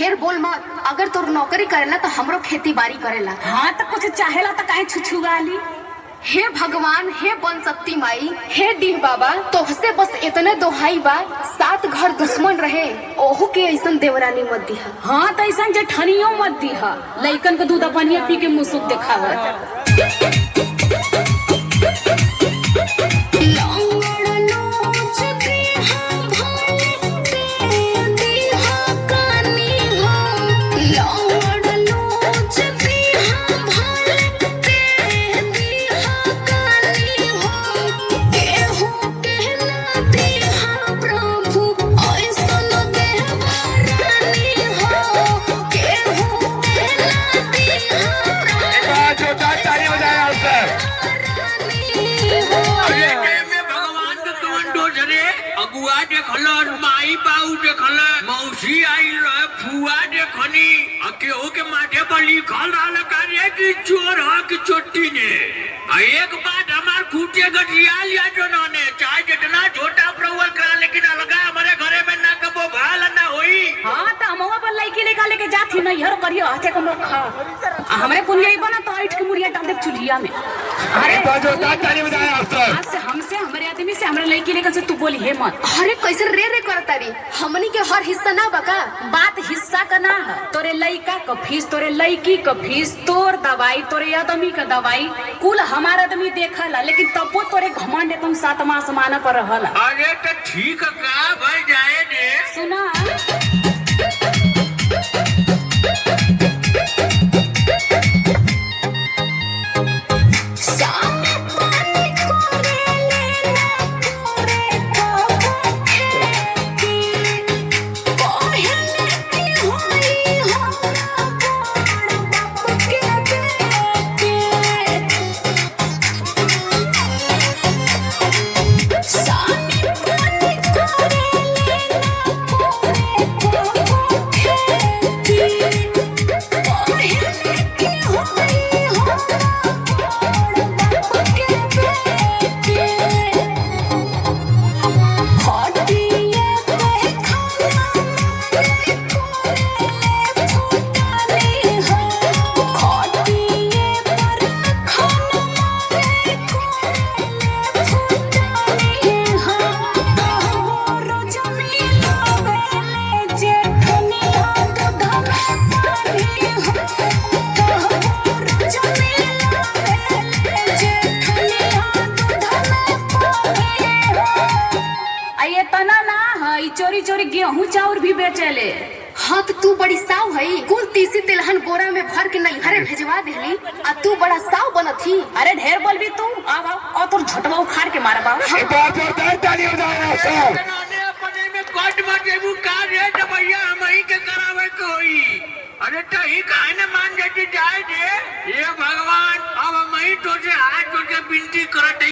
ढेर बोल मत। अगर तोर नौकरी करेला तो हमरो खेती बाड़ी करेला। हाँ तो कुछ चाहेला तो काहे छुछुगाली। हे भगवान, हे बन शक्ति माई, हे डीह बाबा, तोहसे बस इतने दोहाई बा, 7 घर दुश्मन रहे ओहू के ऐसन देवरानी मत दिहा। हाँ तो ऐसा जेठनियों मत दिहा, लइकन के दूध अपनिया पी के मुसुक देखावत। अगुआ देखल, माई बाऊ देखल, मौसी आई रहे, फुआ देखनी, केहू के माथे पर लिखल रहल करे कि चोर ह कि चोटी ने। एक बात हमार खूटे गठिया लिया जो ने, चाहे जितना छोटा प्रवल करा, लेकिन अलगा हमारे घरे में ना कबो भाल ना होई। हाँ तो हमवा पर लइकी लेका लेके जाती नहीं हर करियो हाथे कम रखा। हमरे पुनिया ही बना तो ऐठ के मुड़िया डाल दे चुलिया में। अरे आज से हमसे हमारे आदमी से हमारे लइकी लेकर से तू बोली हे मत। अरे कैसे रे रे करता री, हमनी के हर हिस्सा ना बका। बात हिस्सा का ना है, तोरे लइका का फीस, तोरे लइकी का फीस, तोर दवाई, तोरे आदमी का दवाई, कुल हमारा आदमी देखला, लेकिन तबो तोरे घमंड एकदम 7 आसमान पर रहला। अरे तो ठीक का भाई जाए दे। सुना चोरी चोरी गेहूं चाउर भी बेचेले। हाँ तो तू बड़ी साव है, कुल तीसी तिलहन बोरा में भर के नहीं हरे भेजवा देली, आ तू बड़ा साव बनत ही। अरे ढेर बोल भी तू, आओ और तोर झटवा उखाड़ के मारा बाबू। एक बार जोरदार ताली हो जाए सब। अपने में कट बटेबू का रे दबैया हमही के करावे कोई। अरे तो ही काहे न मान जाती जाए दे। ये भगवान अब हमही तो से